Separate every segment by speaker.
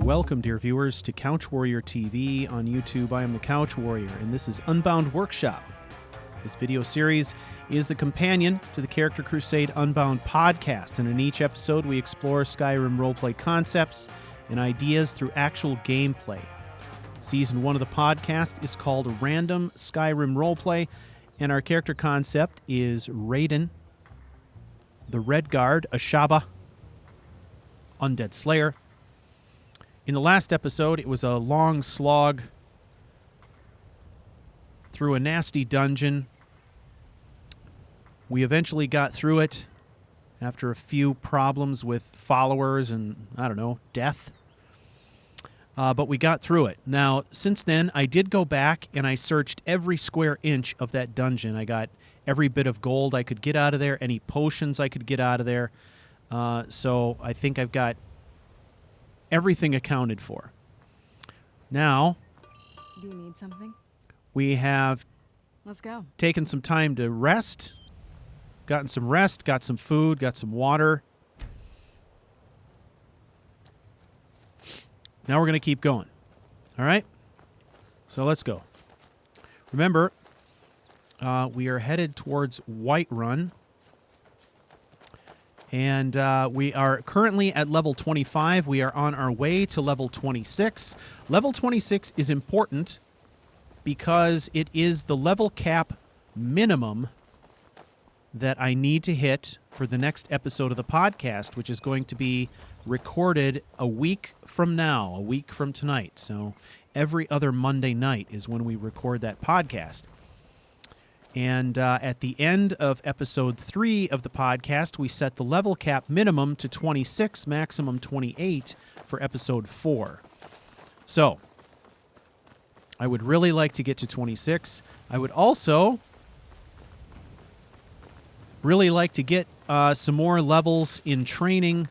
Speaker 1: Welcome, dear viewers, to Couch Warrior TV on YouTube. I am the Couch Warrior, and this is Unbound Workshop. This video series is the companion to the Character Crusade Unbound podcast, and in each episode we explore Skyrim roleplay concepts and ideas through actual gameplay. Season 1 of the podcast is called Random Skyrim Roleplay, and our character concept is Raiden, the Red Guard, Ashaba, Undead Slayer. In the last episode, it was a long slog through a nasty dungeon. We eventually got through it after a few problems with followers and, I don't know, death. But we got through it. Now, since then, I did go back and I searched every square inch of that dungeon. I got every bit of gold I could get out of there, any potions I could get out of there. So I think I've got everything accounted for. Now,
Speaker 2: do you need something?
Speaker 1: We have
Speaker 2: Let's go.
Speaker 1: Taken some time to rest, gotten some rest, got some food, got some water. Now we're going to keep going. All right? So let's go. Remember, we are headed towards Whiterun. And we are currently at level 25. We are on our way to level 26. Level 26 is important because it is the level cap minimum that I need to hit for the next episode of the podcast, which is going to be recorded a week from now, a week from tonight. So every other Monday night is when we record that podcast. And at the end of episode 3 of the podcast, we set the level cap minimum to 26, maximum 28 for episode 4. So, I would really like to get to 26. I would also really like to get some more levels in training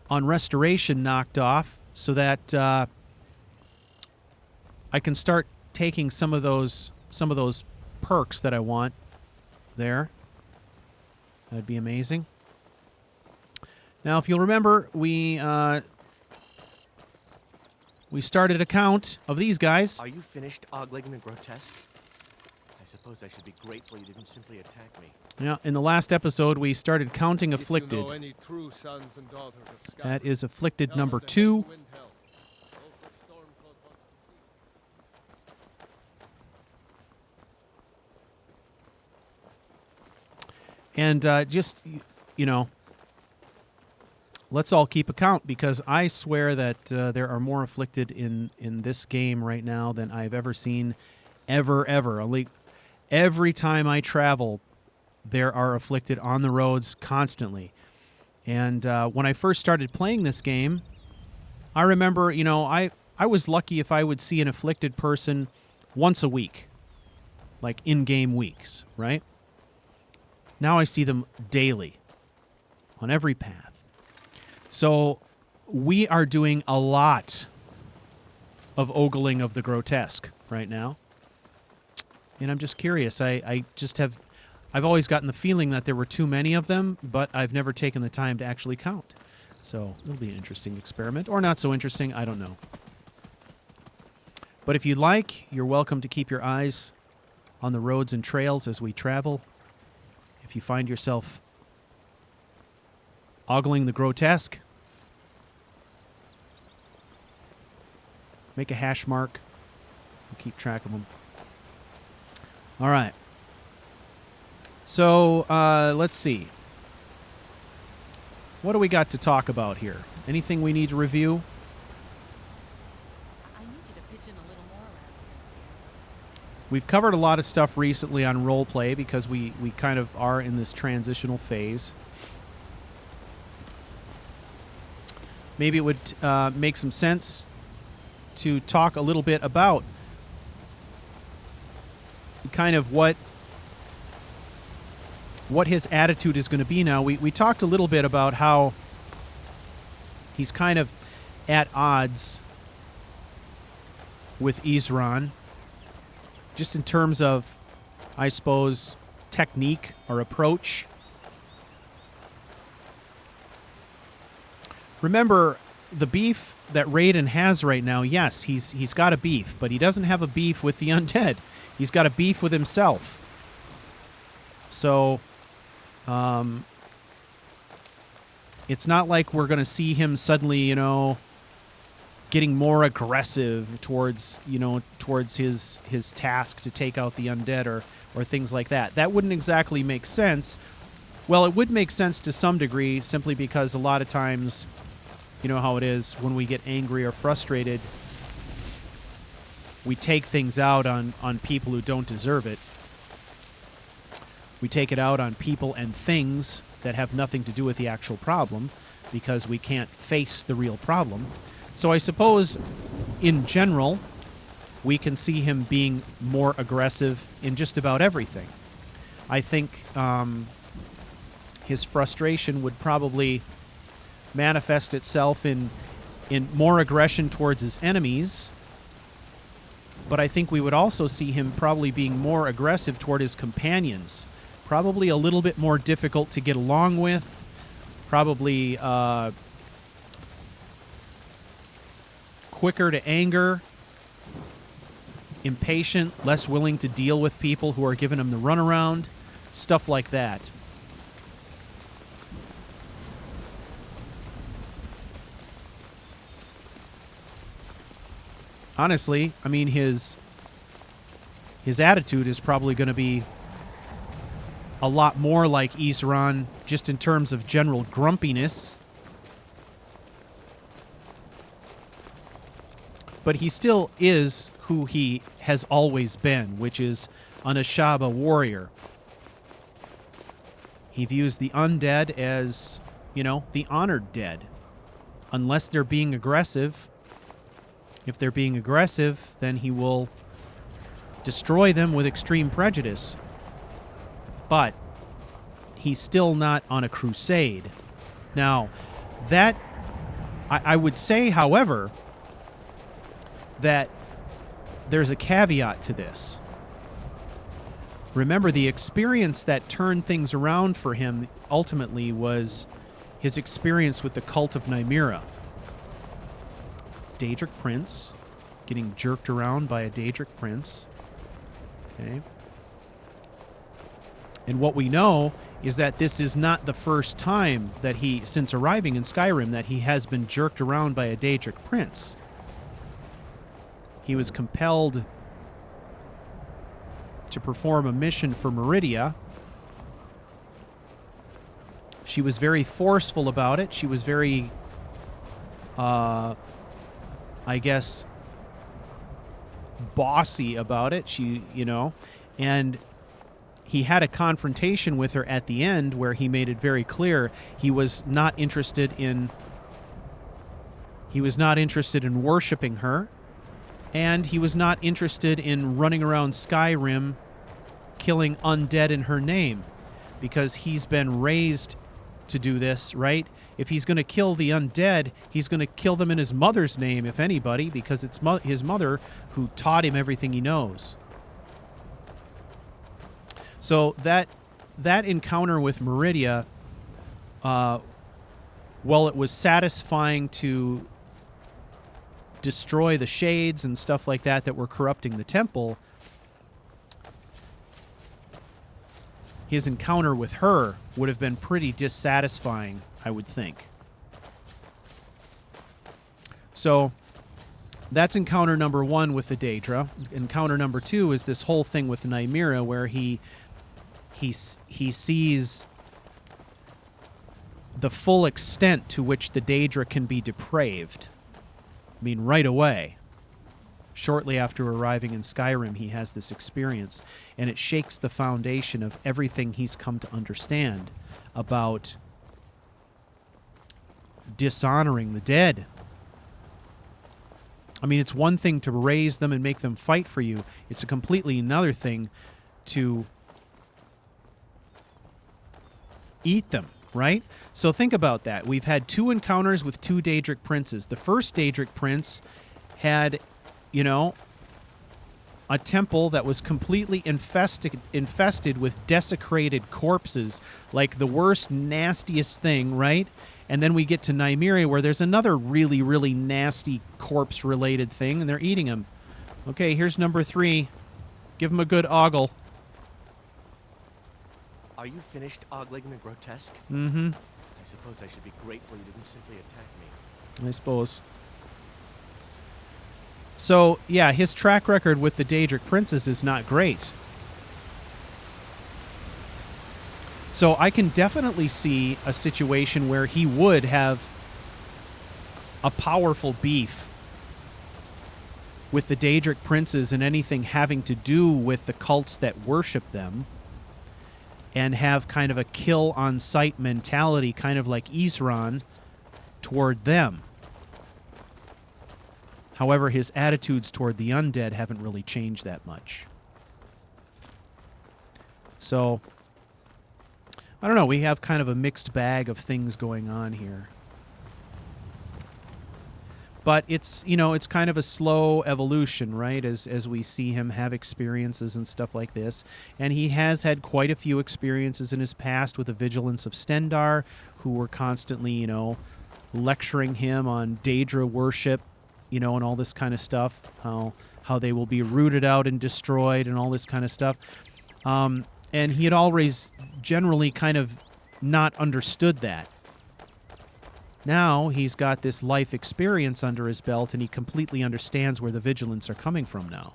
Speaker 1: on restoration knocked off so that I can start taking some of those perks that I want there. That'd be amazing. Now, if you'll remember, we started a count of these guys.
Speaker 3: Are you finished ogling the grotesque? I suppose I should be grateful you didn't simply attack me.
Speaker 1: Yeah, in the last episode, we started counting afflicted.
Speaker 4: If you know any true sons and daughters of Skyrim,
Speaker 1: that is afflicted number
Speaker 4: them
Speaker 1: 2.
Speaker 4: to Wind Hell. Those that storm called once to see.
Speaker 1: And just, you know, let's all keep account, because I swear that there are more afflicted in this game right now than I've ever seen, ever. Only every time I travel, there are afflicted on the roads constantly. And when I first started playing this game, I remember, you know, I was lucky if I would see an afflicted person once a week, like in-game weeks, right? Now I see them daily on every path. So we are doing a lot of ogling of the grotesque right now. And I'm just curious. I've always gotten the feeling that there were too many of them, but I've never taken the time to actually count. So it'll be an interesting experiment, or not so interesting, I don't know. But if you'd like, you're welcome to keep your eyes on the roads and trails as we travel. If you find yourself ogling the grotesque, make a hash mark. We'll keep track of them. All right. So, let's see. What do we got to talk about here? Anything we need to review?
Speaker 2: I need you to pitch in a little more around here.
Speaker 1: We've covered a lot of stuff recently on roleplay because we kind of are in this transitional phase. Maybe it would make some sense to talk a little bit about kind of what his attitude is going to be now. We talked a little bit about how he's kind of at odds with Isran, just in terms of, I suppose, technique or approach. Remember, the beef that Raiden has right now, yes, he's got a beef, but he doesn't have a beef with the undead. He's got a beef with himself. So, it's not like we're going to see him suddenly, you know, getting more aggressive towards, you know, towards his task to take out the undead or things like that. That wouldn't exactly make sense. Well, it would make sense to some degree, simply because a lot of times, you know how it is, when we get angry or frustrated, we take things out on people who don't deserve it. We take it out on people and things that have nothing to do with the actual problem, because we can't face the real problem. So I suppose, in general, we can see him being more aggressive in just about everything. I think his frustration would probably manifest itself in more aggression towards his enemies, but I think we would also see him probably being more aggressive toward his companions. Probably a little bit more difficult to get along with. Probably quicker to anger, impatient, less willing to deal with people who are giving him the runaround, stuff like that. Honestly, I mean, his attitude is probably going to be a lot more like Isran, just in terms of general grumpiness. But he still is who he has always been, which is an Ashaba warrior. He views the undead as, you know, the honored dead. Unless they're being aggressive. If they're being aggressive, then he will destroy them with extreme prejudice. But he's still not on a crusade. Now, that... I would say, however, that there's a caveat to this. Remember, the experience that turned things around for him ultimately was his experience with the cult of Nymira. Daedric prince, getting jerked around by a Daedric prince. Okay. And what we know is that this is not the first time that he, since arriving in Skyrim, that he has been jerked around by a Daedric prince. He was compelled to perform a mission for Meridia. She was very forceful about it. She was very, I guess, bossy about it. She, you know, and he had a confrontation with her at the end where he made it very clear he was not interested in worshiping her, and he was not interested in running around Skyrim killing undead in her name, because he's been raised to do this, right? If he's going to kill the undead, he's going to kill them in his mother's name, if anybody, because it's his mother who taught him everything he knows. So that encounter with Meridia, while it was satisfying to destroy the shades and stuff like that were corrupting the temple, his encounter with her would have been pretty dissatisfying, I would think. So that's encounter number one with the Daedra. Encounter number two is this whole thing with Nymira, where he sees the full extent to which the Daedra can be depraved. I mean, right away. Shortly after arriving in Skyrim, he has this experience, and it shakes the foundation of everything he's come to understand about dishonoring the dead. I mean, it's one thing to raise them and make them fight for you. It's a completely another thing to eat them, right? So think about that. We've had two encounters with two Daedric princes. The first Daedric prince had, you know, a temple that was completely infested with desecrated corpses, like the worst, nastiest thing, right? And then we get to Nymeria, where there's another really, really nasty corpse-related thing, and they're eating him. Okay, here's number 3. Give him a good ogle.
Speaker 3: Are you finished ogling the grotesque?
Speaker 1: Mm-hmm.
Speaker 3: I suppose I should be grateful you didn't simply attack me.
Speaker 1: I suppose. So, yeah, his track record with the Daedric princes is not great. So I can definitely see a situation where he would have a powerful beef with the Daedric princes and anything having to do with the cults that worship them, and have kind of a kill-on-sight mentality, kind of like Isran, toward them. However, his attitudes toward the undead haven't really changed that much. So, I don't know, we have kind of a mixed bag of things going on here. But it's, you know, it's kind of a slow evolution, right? As we see him have experiences and stuff like this. And he has had quite a few experiences in his past with the vigilance of Stendar, who were constantly, you know, lecturing him on Daedra worship, you know, and all this kind of stuff. How they will be rooted out and destroyed and all this kind of stuff. And he had always generally kind of not understood that. Now he's got this life experience under his belt, and he completely understands where the vigilance are coming from now,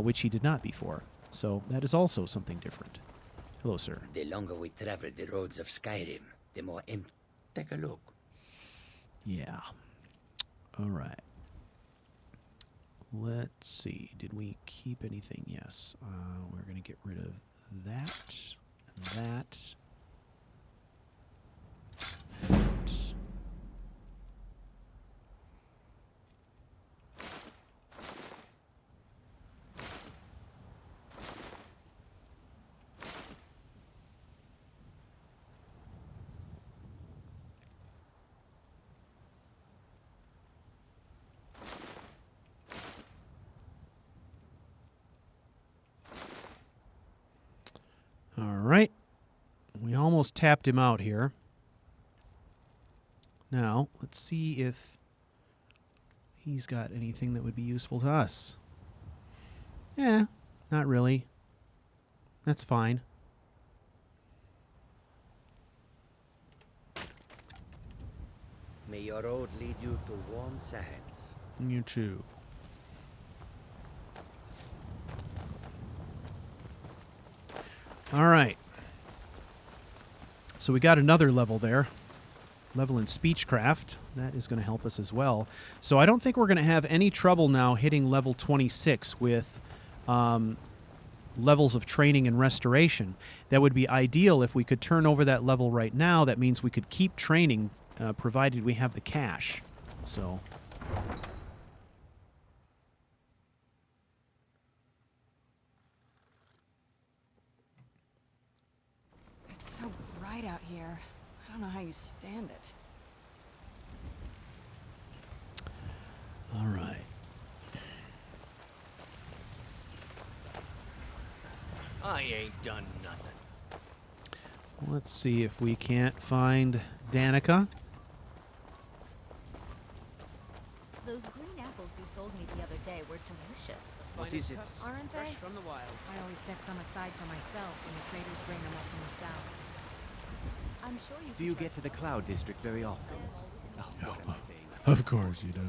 Speaker 1: which he did not before. So that is also something different. Hello, sir.
Speaker 5: The longer we travel the roads of Skyrim, the more empty. Take a look.
Speaker 1: Yeah. All right. Let's see. Did we keep anything? Yes. We're going to get rid of that and that. And all right. We almost tapped him out here. Now, let's see if he's got anything that would be useful to us. Yeah, not really. That's fine.
Speaker 5: May your road lead you to warm sands.
Speaker 1: You too. All right. So we got another level there. Level in Speechcraft. That is going to help us as well. So I don't think we're going to have any trouble now hitting level 26 with levels of training and restoration. That would be ideal if we could turn over that level right now. That means we could keep training provided we have the cash. So...
Speaker 2: It's so bright out here. I don't know how you stand it.
Speaker 1: All right.
Speaker 3: I ain't done nothing.
Speaker 1: Let's see if we can't find Danica.
Speaker 2: Those green apples you sold me the other day were delicious.
Speaker 3: What is it?
Speaker 2: Aren't they?
Speaker 4: Fresh from the wilds.
Speaker 2: I always set some aside for myself when the traders bring them up from the south. I'm sure you
Speaker 3: Do you get to the Cloud District very often? Oh, what am I saying?
Speaker 1: Of course you do.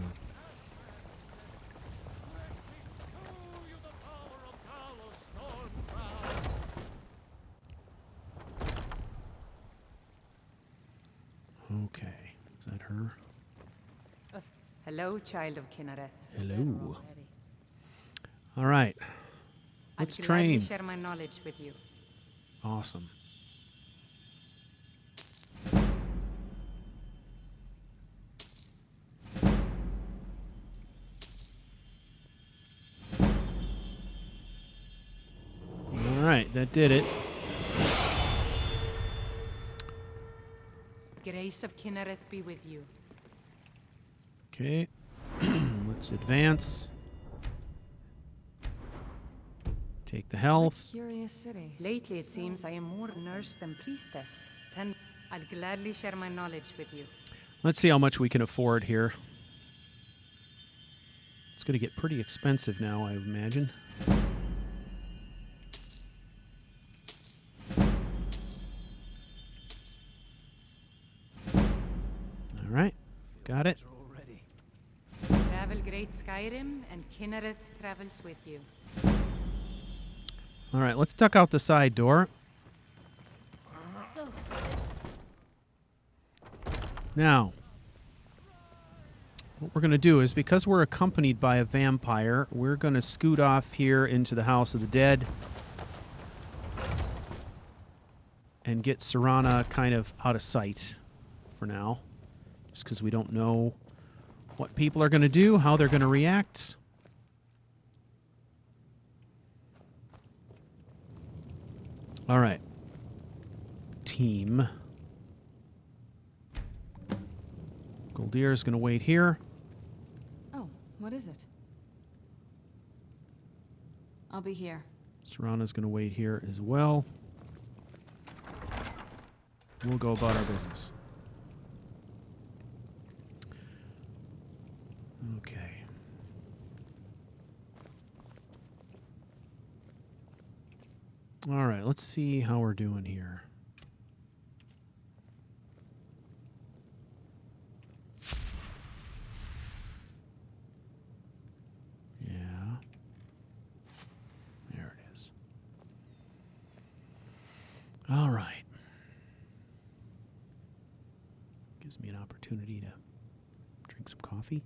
Speaker 1: Okay. Is that her?
Speaker 6: Hello, child of Kinnereth.
Speaker 1: Hello. All right. Let's
Speaker 6: I'd gladly
Speaker 1: train.
Speaker 6: share my knowledge with you.
Speaker 1: Awesome. All right, that did it.
Speaker 6: Grace of Kinnereth be with you.
Speaker 1: Okay. Let's advance. Take the health.
Speaker 2: Curious city.
Speaker 6: Lately, it seems I am more nurse than priestess. I'll gladly share my knowledge with you.
Speaker 1: Let's see how much we can afford here. It's going to get pretty expensive now, I imagine. All right. Got it.
Speaker 3: Already.
Speaker 6: Travel Great Skyrim, and Kinnereth travels with you.
Speaker 1: All right, let's duck out the side door.
Speaker 2: So sick.
Speaker 1: Now, what we're going to do is, because we're accompanied by a vampire, we're going to scoot off here into the House of the Dead and get Serana kind of out of sight for now, just because we don't know what people are going to do, how they're going to react. All right. Team. Goldir is going to wait here.
Speaker 7: Oh, what is it? I'll be here.
Speaker 1: Serana's going to wait here as well. We'll go about our business. Okay. All right, let's see how we're doing here. Yeah. There it is. All right. Gives me an opportunity to drink some coffee.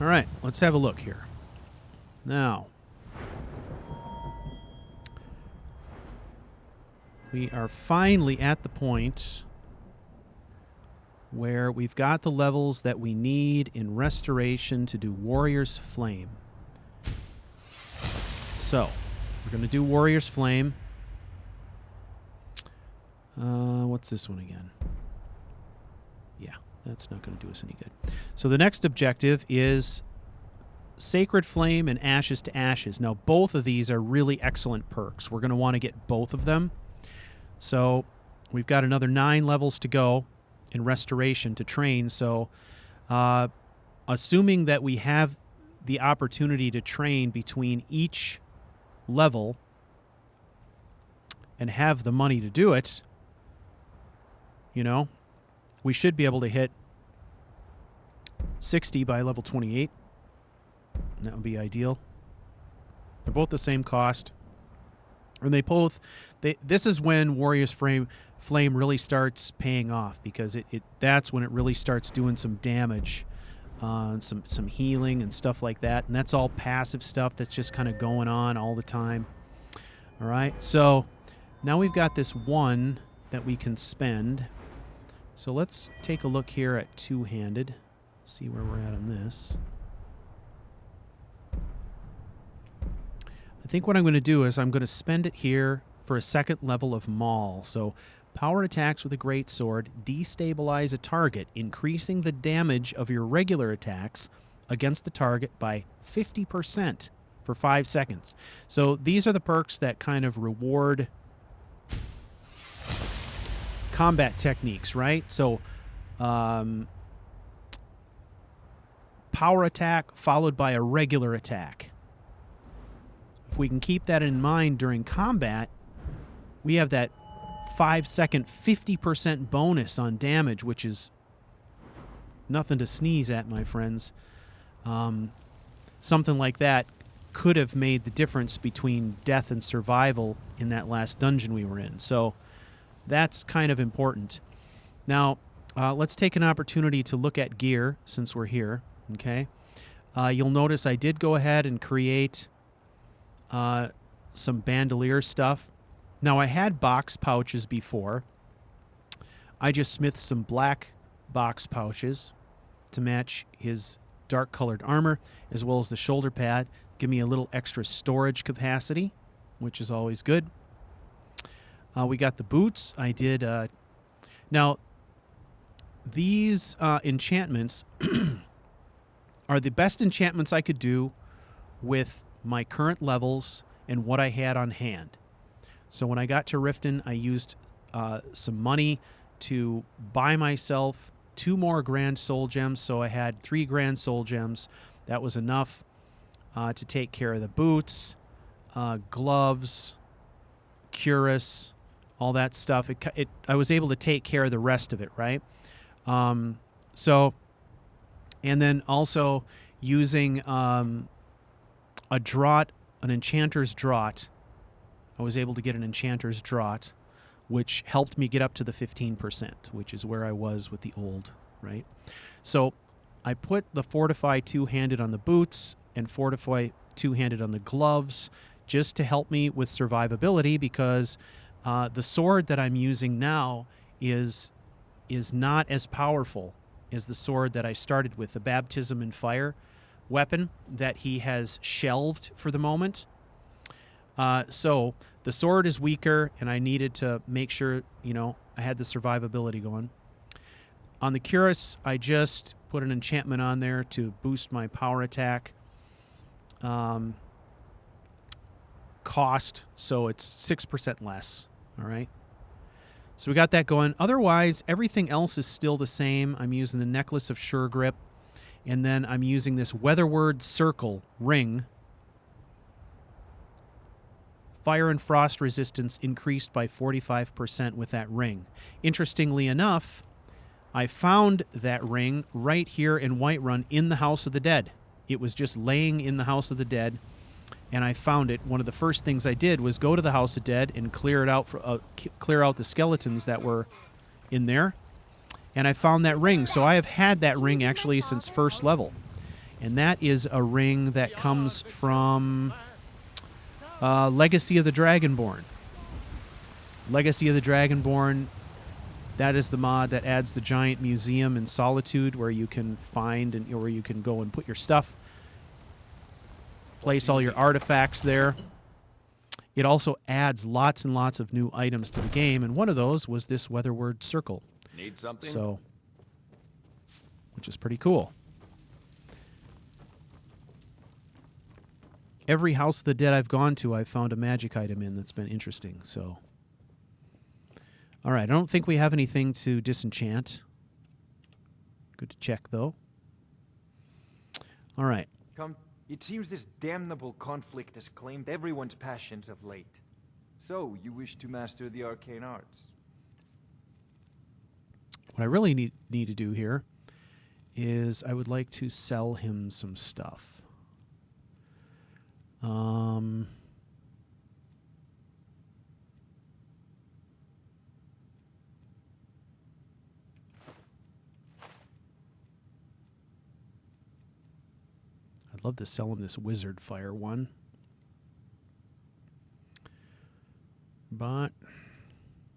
Speaker 1: All right, let's have a look here. Now, we are finally at the point where we've got the levels that we need in Restoration to do Warrior's Flame. So, we're going to do Warrior's Flame. What's this one again? Yeah, that's not going to do us any good. So the next objective is Sacred Flame and Ashes to Ashes. Now, both of these are really excellent perks. We're going to want to get both of them. So we've got another 9 levels to go in Restoration to train. So assuming that we have the opportunity to train between each level and have the money to do it, you know, we should be able to hit 60 by level 28. And that would be ideal. They're both the same cost. And this is when Warrior's Flame really starts paying off, because that's when it really starts doing some damage, some healing and stuff like that. And that's all passive stuff that's just kind of going on all the time. All right, so now we've got this one that we can spend. So let's take a look here at two-handed, see where we're at on this. I think what I'm going to do is I'm going to spend it here for a second level of Maul. So power attacks with a greatsword destabilize a target, increasing the damage of your regular attacks against the target by 50% for 5 seconds. So these are the perks that kind of reward combat techniques, right? So power attack followed by a regular attack. If we can keep that in mind during combat, we have that 5-second 50% bonus on damage, which is nothing to sneeze at, my friends. Something like that could have made the difference between death and survival in that last dungeon we were in. So that's kind of important. Now, let's take an opportunity to look at gear since we're here, okay? You'll notice I did go ahead and create some bandolier stuff. Now, I had box pouches before. I just smithed some black box pouches to match his dark-colored armor, as well as the shoulder pad. Give me a little extra storage capacity, which is always good. We got the boots. I did... now, these enchantments are the best enchantments I could do with my current levels and what I had on hand. So when I got to Riften, I used some money to buy myself 2 more Grand Soul Gems. So I had 3 Grand Soul Gems. That was enough to take care of the boots, gloves, cuirass, all that stuff. I was able to take care of the rest of it, right? So, and then also using a draught, an enchanter's draught. I was able to get an enchanter's draught, which helped me get up to the 15%, which is where I was with the old, right? So I put the Fortify 2-handed on the boots and Fortify 2-handed on the gloves just to help me with survivability, because the sword that I'm using now is not as powerful as the sword that I started with, the Baptism in Fire weapon that he has shelved for the moment. So the sword is weaker, and I needed to make sure, I had the survivability going. On the cuirass, I just put an enchantment on there to boost my power attack cost, so it's 6% less, all right? So we got that going. Otherwise, everything else is still the same. I'm using the Necklace of Sure Grip, and then I'm using this Weatherward Circle ring. Fire and frost resistance increased by 45% with that ring. Interestingly enough, I found that ring right here in Whiterun in the House of the Dead. It was just laying in the House of the Dead, and I found it. One of the first things I did was go to the House of Dead and clear it out, clear out the skeletons that were in there, and I found that ring. So I have had that ring actually since first level, and that is a ring that comes from Legacy of the Dragonborn. Legacy of the Dragonborn, that is the mod that adds the giant museum in Solitude where you can find and where you can go and put your stuff, place all your artifacts there. It also adds lots and lots of new items to the game, and one of those was this Weatherward Circle.
Speaker 8: Need something?
Speaker 1: So, which is pretty cool. Every House of the Dead I've gone to, I've found a magic item in that's been interesting. So, all right, I don't think we have anything to disenchant. Good to check, though. All right.
Speaker 9: Come, it seems this damnable conflict has claimed everyone's passions of late. So, you wish to master the arcane arts?
Speaker 1: What I really need to do here is I would like to sell him some stuff. I'd love to sell him this Wizard Fire one. But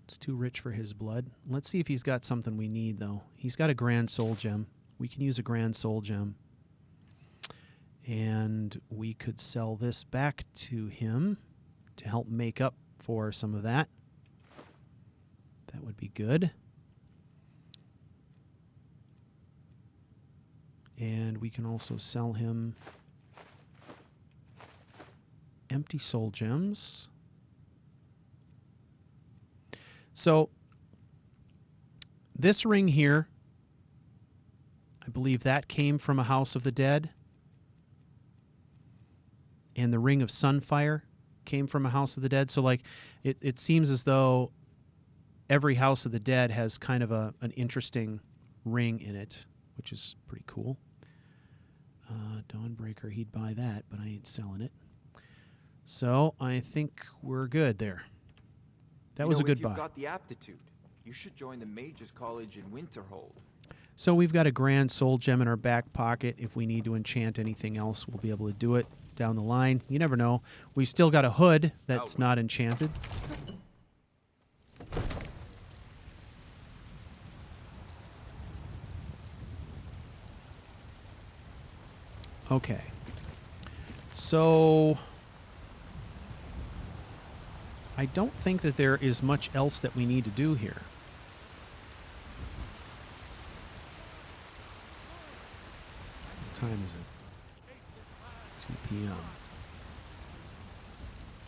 Speaker 1: it's too rich for his blood. Let's see if he's got something we need, though. He's got a Grand Soul Gem. We can use a Grand Soul Gem. And we could sell this back to him to help make up for some of that. That would be good. And we can also sell him empty soul gems. So this ring here, I believe that came from a House of the Dead. And the Ring of Sunfire came from a House of the Dead. So, like, it seems as though every House of the Dead has kind of an interesting ring in it, which is pretty cool. Dawnbreaker, he'd buy that, but I ain't selling it. So, I think we're good there. That was a good buy.
Speaker 9: If you've got the aptitude, you should join the Mages College in Winterhold.
Speaker 1: So, we've got a Grand Soul Gem in our back pocket. If we need to enchant anything else, we'll be able to do it down the line. You never know. We've still got a hood that's not enchanted. Okay. So I don't think that there is much else that we need to do here. What time is it? 2 p.m.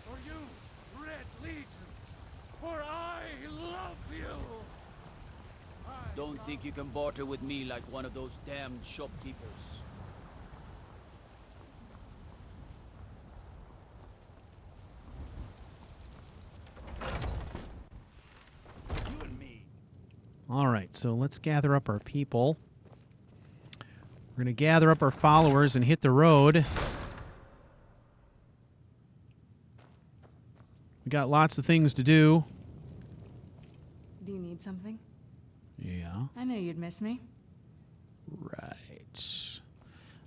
Speaker 4: For you, Red Legions, for I love you.
Speaker 8: Don't think you can barter with me like one of those damned shopkeepers. You and me.
Speaker 1: All right, so let's gather up our people. We're going to gather up our followers and hit the road. We got lots of things to do.
Speaker 7: Do you need something?
Speaker 1: Yeah.
Speaker 7: I knew you'd miss me.
Speaker 1: Right.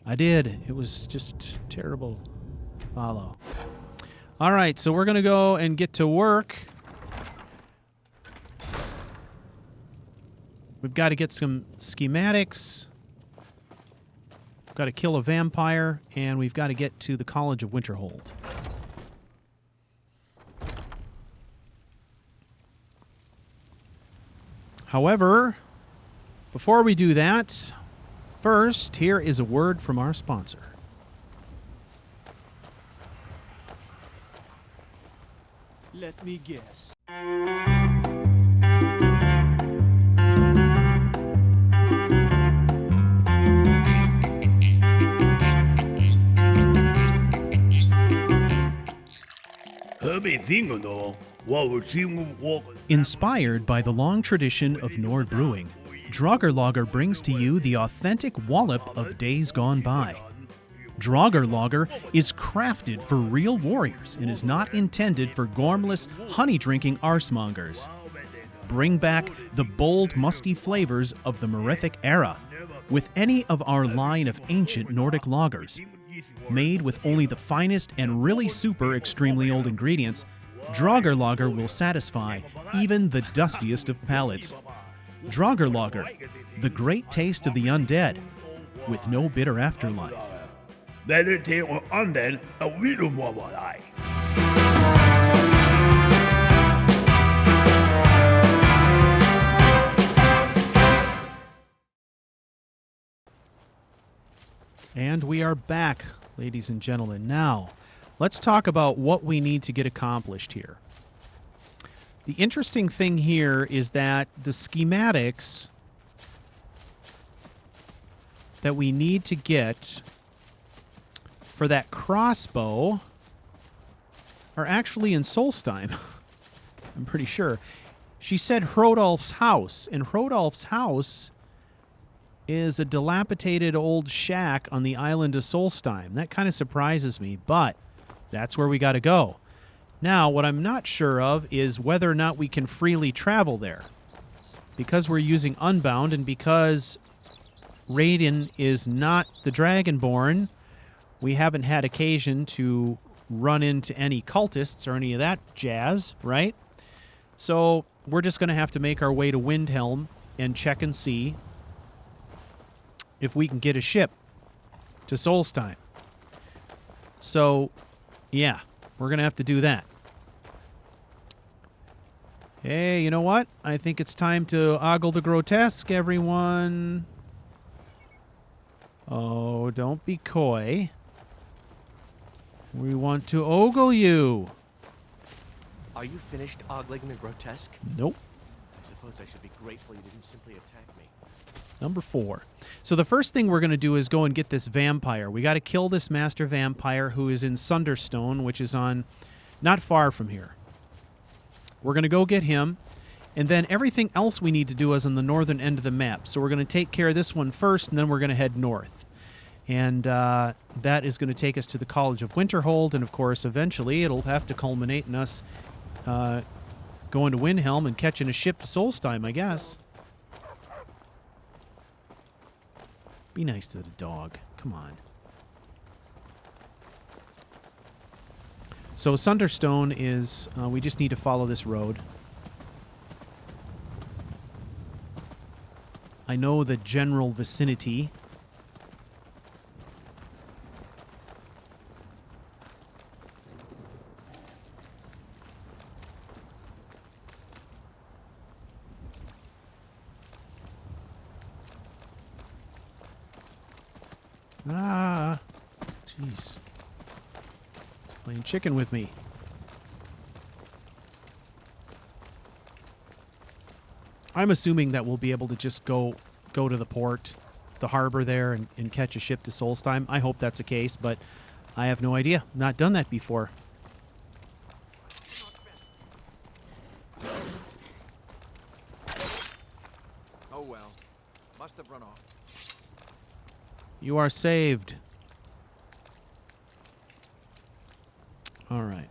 Speaker 1: I did. It was just terrible. Follow. All right, so we're going to go and get to work. We've got to get some schematics. We've got to kill a vampire, and we've got to get to the College of Winterhold. However, before we do that, first, here is a word from our sponsor.
Speaker 8: Let me guess.
Speaker 1: Inspired by the long tradition of Nord brewing, Draugr Lager brings to you the authentic wallop of days gone by. Draugr Lager is crafted for real warriors and is not intended for gormless, honey-drinking arsemongers. Bring back the bold, musty flavors of the Merethic era with any of our line of ancient Nordic lagers. Made with only the finest and really super extremely old ingredients, Draugr Lager will satisfy even the dustiest of palates. Draugr Lager, the great taste of the undead, with no bitter afterlife.
Speaker 10: Undead,
Speaker 1: And we are back, ladies and gentlemen. Now, let's talk about what we need to get accomplished here. The interesting thing here is that the schematics that we need to get for that crossbow are actually in Solstheim. I'm pretty sure. She said Hrodolf's house, and Hrodolf's house is a dilapidated old shack on the island of Solstheim. That kind of surprises me, but that's where we got to go. Now, what I'm not sure of is whether or not we can freely travel there. Because we're using Unbound and because Raiden is not the Dragonborn, we haven't had occasion to run into any cultists or any of that jazz, right? So we're just going to have to make our way to Windhelm and check and see if we can get a ship to Solstheim. So, yeah, we're going to have to do that. Hey, you know what? I think it's time to ogle the grotesque, everyone. Oh, don't be coy. We want to ogle you.
Speaker 3: Are you finished ogling the grotesque?
Speaker 1: Nope.
Speaker 3: I suppose I should be grateful you didn't simply attack me.
Speaker 1: Number 4. So the first thing we're going to do is go and get this vampire. We got to kill this master vampire who is in Sundarstone, which is on not far from here. We're going to go get him, and then everything else we need to do is on the northern end of the map. So we're going to take care of this one first, and then we're going to head north. And that is going to take us to the College of Winterhold, and of course, eventually it'll have to culminate in us going to Windhelm and catching a ship to Solstheim, I guess. Be nice to the dog. Come on. So Sundarstone is, we just need to follow this road. I know the general vicinity. Ah. Jeez. Playing chicken with me. I'm assuming that we'll be able to just go to the port, the harbor there, and catch a ship to Solstheim. I hope that's the case, but I have no idea. Not done that before.
Speaker 9: Oh well. Must have run off.
Speaker 1: You are saved. All right.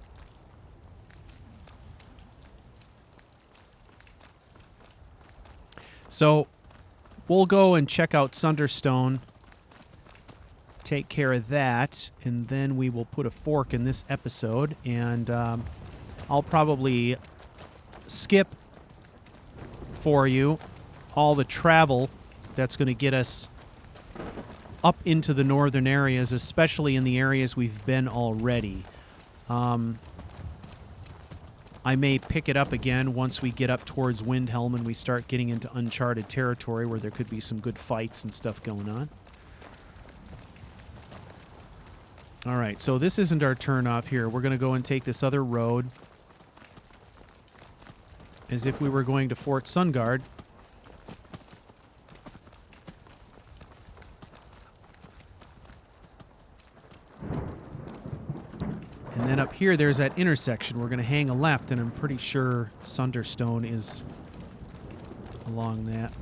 Speaker 1: So, we'll go and check out Sundarstone, take care of that, and then we will put a fork in this episode, and I'll probably skip for you all the travel that's going to get us up into the northern areas, especially in the areas we've been already. I may pick it up again once we get up towards Windhelm and we start getting into uncharted territory where there could be some good fights and stuff going on. All right, so this isn't our turn off here. We're going to go and take this other road as if we were going to Fort Sungard. And then up here, there's that intersection. We're going to hang a left, and I'm pretty sure Sundarstone is along that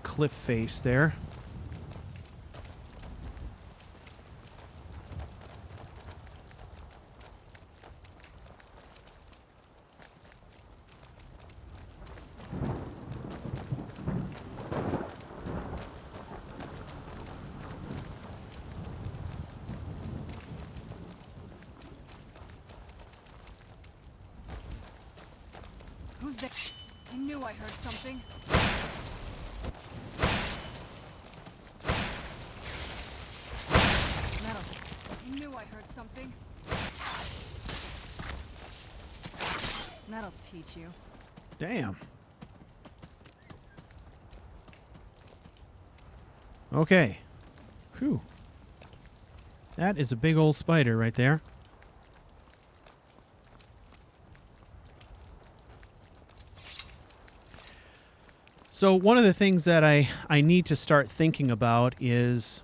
Speaker 1: cliff face there.
Speaker 7: Who's there? I knew I heard something. Metal. I knew I heard something. That'll teach you.
Speaker 1: Damn. Okay. Whew. That is a big old spider right there. So one of the things that I need to start thinking about is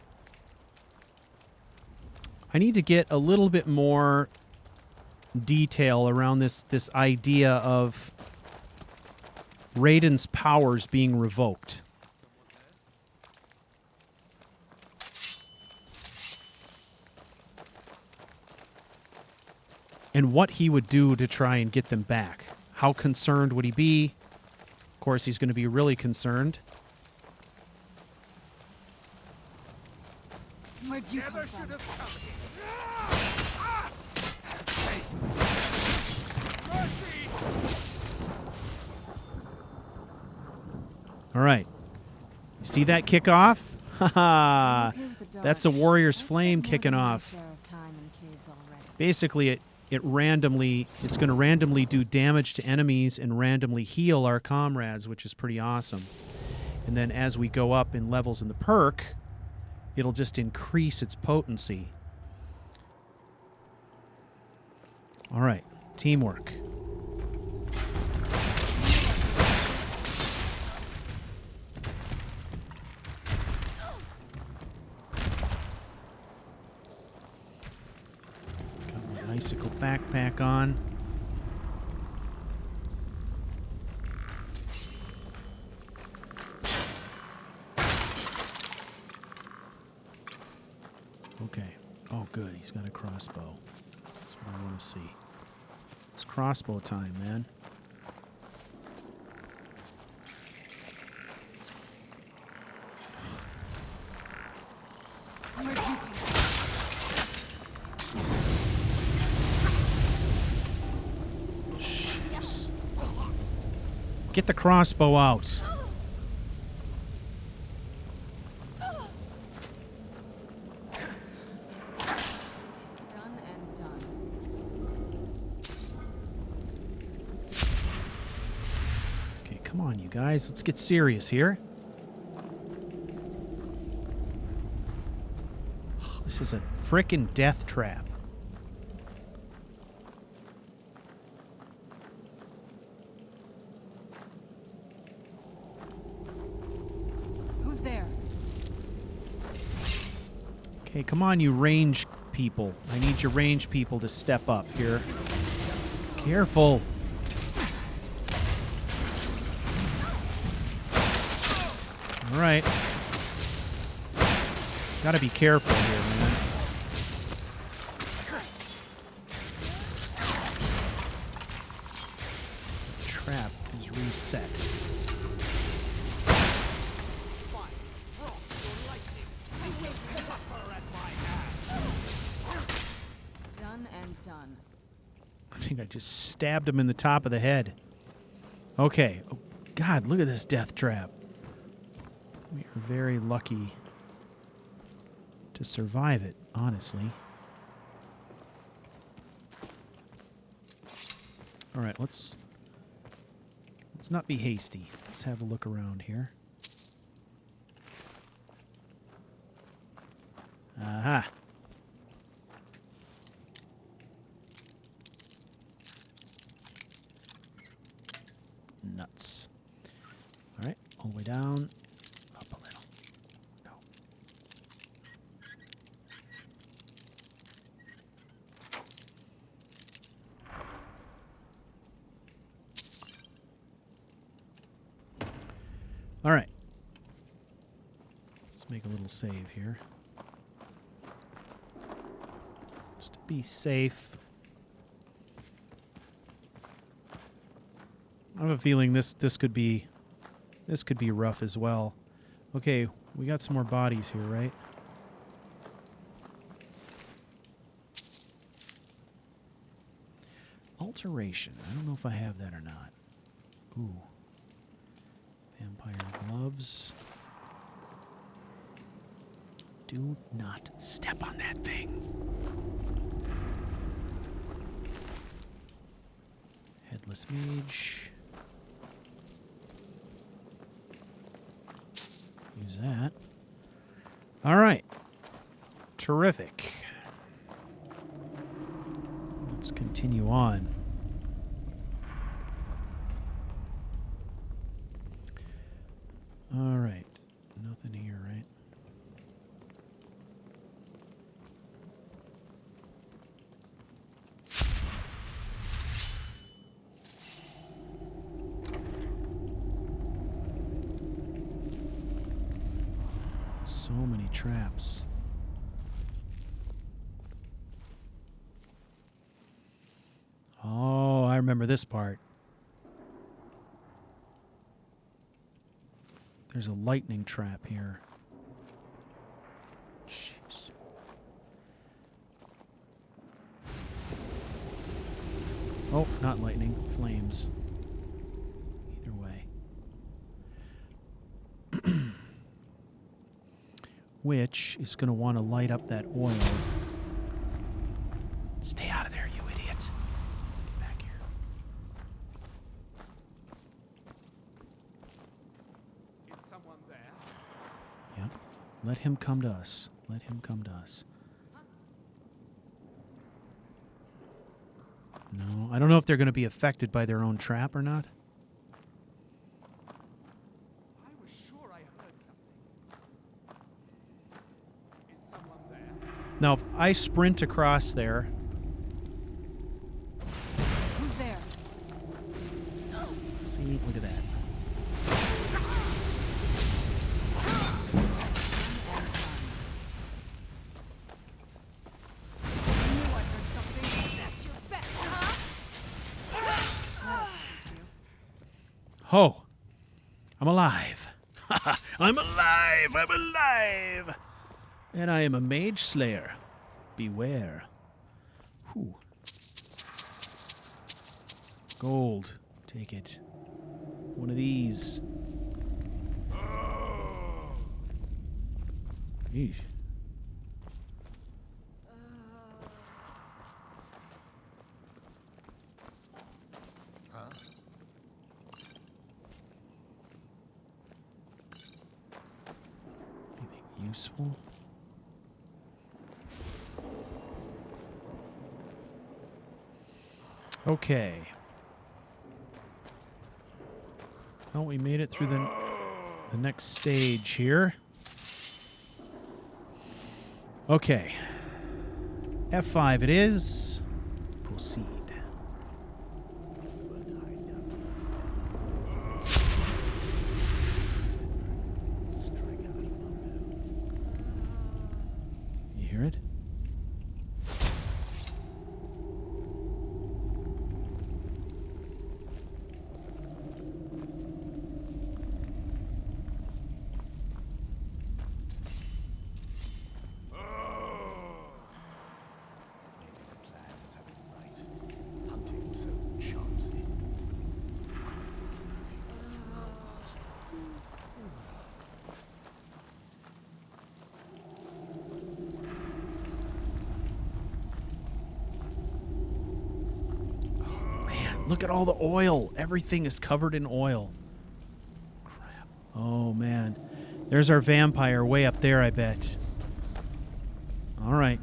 Speaker 1: I need to get a little bit more detail around this idea of Raiden's powers being revoked. And what he would do to try and get them back. How concerned would he be? Of course, he's going to be really concerned.
Speaker 7: Where'd you
Speaker 4: Never
Speaker 7: come
Speaker 4: should
Speaker 7: from?
Speaker 4: have come here. Mercy!
Speaker 1: All right. You see that kick off? Haha.
Speaker 7: Okay with the dark.
Speaker 1: That's a warrior's
Speaker 7: I've
Speaker 1: flame
Speaker 7: spent more
Speaker 1: kicking
Speaker 7: than my
Speaker 1: off.
Speaker 7: share of time in caves already.
Speaker 1: Basically, it's going to randomly do damage to enemies and randomly heal our comrades, which is pretty awesome. And then as we go up in levels in the perk, it'll just increase its potency. All right, teamwork. Got my icicle backpack on. Okay. Oh, good. He's got a crossbow. That's what I want to see. It's crossbow time, man.
Speaker 7: Where'd you come from?
Speaker 1: Jeez. Get the crossbow out.
Speaker 7: Done and done.
Speaker 1: Okay, come on, you guys. Let's get serious here. This is a frickin' death trap.
Speaker 7: Who's there?
Speaker 1: Okay, come on, you range people. I need your range people to step up here. Careful. All right. Gotta be careful here, man. The trap is reset.
Speaker 7: Done and done.
Speaker 1: I think I just stabbed him in the top of the head. Okay. Oh, God, look at this death trap. We are very lucky to survive it, honestly. All right, let's not be hasty. Let's have a look around here. Aha. Nuts. All right, all the way down, up a little. No. All right. Let's make a little save here. Just to be safe. I have a feeling this could be rough as well. Okay, we got some more bodies here, right? Alteration. I don't know if I have that or not. Ooh. Vampire gloves. Do not step on that thing. Headless mage. Use that. All right. Terrific. Let's continue on. All right. Nothing here, right? So many traps. Oh, I remember this part. There's a lightning trap here. Jeez. Oh, not lightning. Flames. Either way. Which is going to want to light up that oil. Stay out of there, you idiot. Get back here.
Speaker 4: Is someone there?
Speaker 1: Yep. Let him come to us. Let him come to us. No, I don't know if they're going to be affected by their own trap or not.
Speaker 4: I was sure I heard something. Is someone there?
Speaker 1: Now, if I sprint across there,
Speaker 7: Who's there?
Speaker 1: see, look at that.
Speaker 7: I knew I heard something. That's your bet, huh?
Speaker 1: Oh, I'm alive. I'm alive. I'm alive. And I am a mage slayer. Beware. Whew. Gold. Take it. One of these. Eesh. Anything useful? Okay. Well, we made it through the next stage here. Okay. F5 it is. Proceed. You hear it? Look at all the oil. Everything is covered in oil. Crap. Oh, man. There's our vampire way up there, I bet. All right.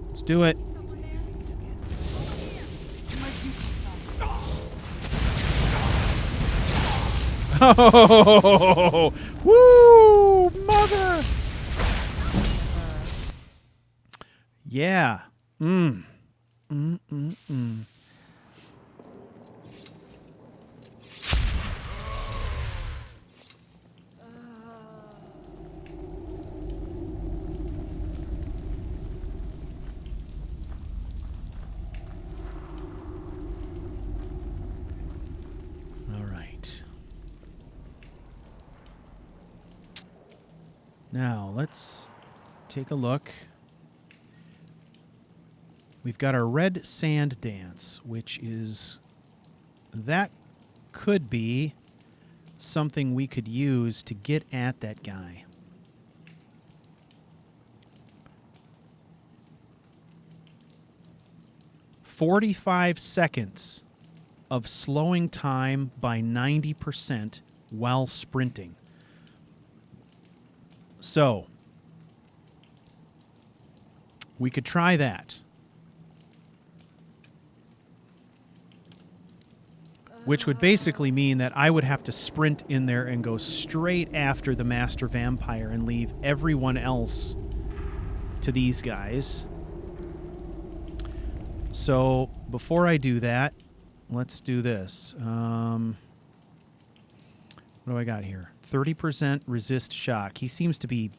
Speaker 1: Let's do it. Oh, woo, mother. Yeah. All right. Now, let's take a look. We've got our red sand dance, which is... that could be something we could use to get at that guy. "45 seconds of slowing time by 90% while sprinting." So, we could try that. Which would basically mean that I would have to sprint in there and go straight after the Master Vampire and leave everyone else to these guys. So, before I do that, let's do this. What do I got here? 30% resist shock. He seems to be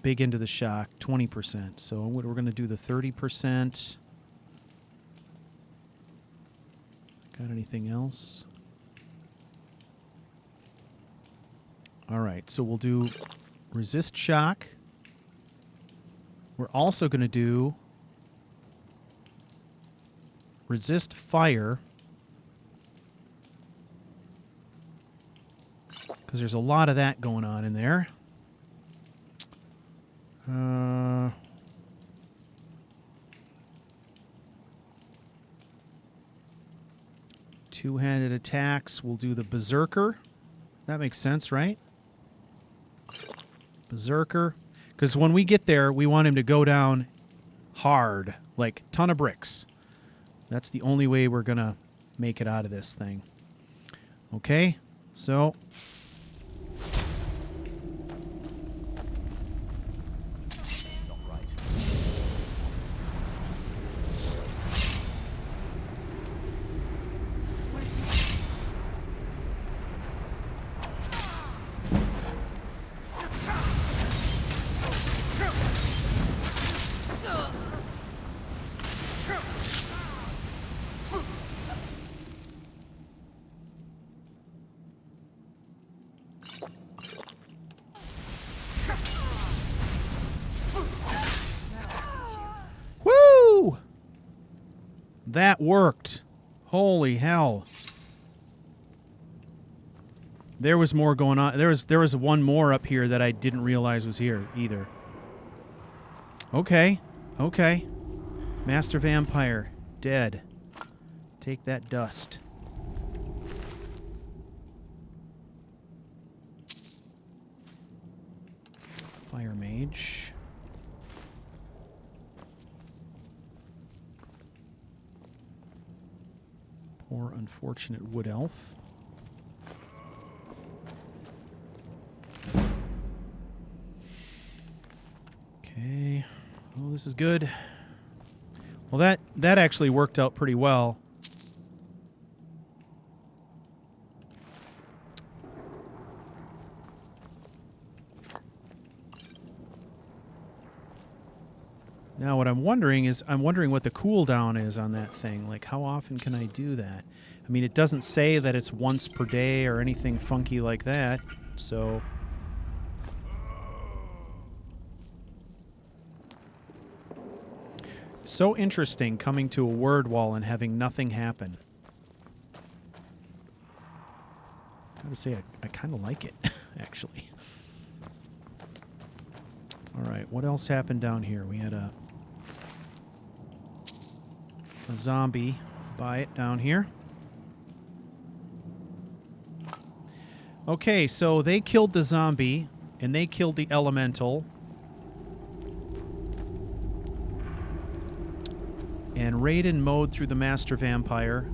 Speaker 1: big into the shock. 20%. So we're going to do the 30%. Got anything else? All right, so we'll do resist shock. We're also going to do resist fire, because there's a lot of that going on in there. Two-handed attacks. We'll do the Berserker. That makes sense, right? Berserker. Because when we get there, we want him to go down hard. Like, ton of bricks. That's the only way we're going to make it out of this thing. Okay, so... Woo! That worked. Holy hell. There was more going on. There was one more up here that I didn't realize was here either. Okay. Okay. Master Vampire. Dead. Take that dust. Fire Mage. Poor unfortunate wood elf. Okay. Oh, this is good. Well, that actually worked out pretty well. Now, what I'm wondering is, what the cooldown is on that thing. Like, how often can I do that? I mean, it doesn't say that it's once per day or anything funky like that, so... So interesting coming to a word wall and having nothing happen. I gotta say, I kind of like it, actually. Alright, what else happened down here? We had a zombie by it down here. Okay, so they killed the zombie, and they killed the elemental. And Raiden mowed through the master vampire.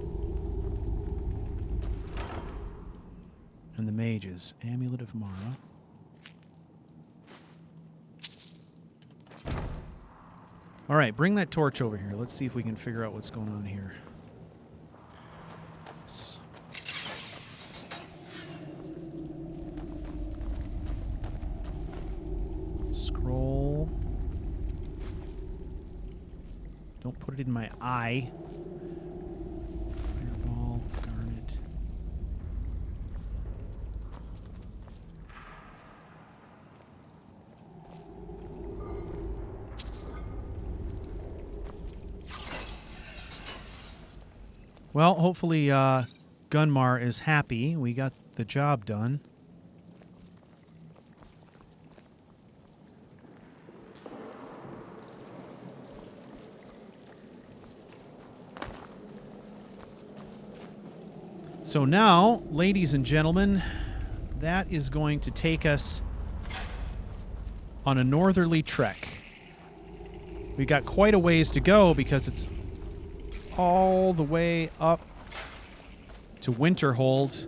Speaker 1: And the mages. Amulet of Mara. All right, bring that torch over here. Let's see if we can figure out what's going on here. Scroll. Don't put it in my eye. Fireball, garnet. Well, hopefully Gunmar is happy. We got the job done. So now, ladies and gentlemen, that is going to take us on a northerly trek. We got quite a ways to go because it's all the way up to Winterhold.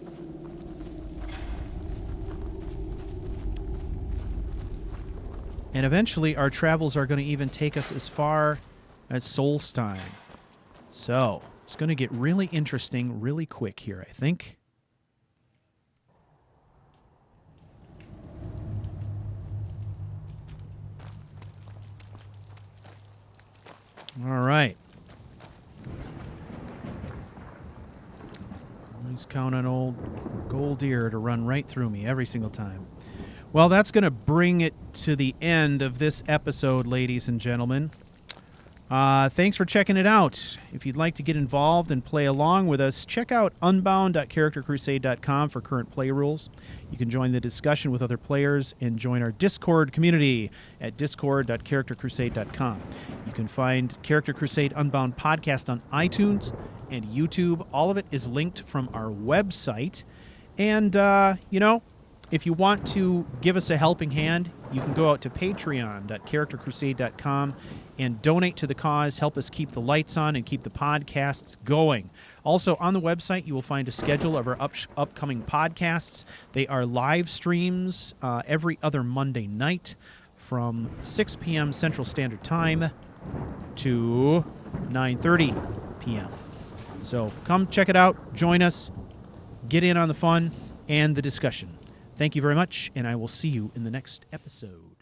Speaker 1: And eventually our travels are going to even take us as far as Solstein. So, it's going to get really interesting really quick here, I think. All right. Always count on old Gold Deer to run right through me every single time. Well, that's going to bring it to the end of this episode, ladies and gentlemen. Thanks for checking it out. If you'd like to get involved and play along with us, check out unbound.charactercrusade.com for current play rules. You can join the discussion with other players and join our Discord community at discord.charactercrusade.com. You can find Character Crusade Unbound podcast on iTunes and YouTube. All of it is linked from our website. And, if you want to give us a helping hand, you can go out to patreon.charactercrusade.com and donate to the cause, help us keep the lights on and keep the podcasts going. Also, on the website, you will find a schedule of our upcoming podcasts. They are live streams every other Monday night from 6 p.m. Central Standard Time to 9:30 p.m. So come check it out, join us, get in on the fun and the discussion. Thank you very much, and I will see you in the next episode.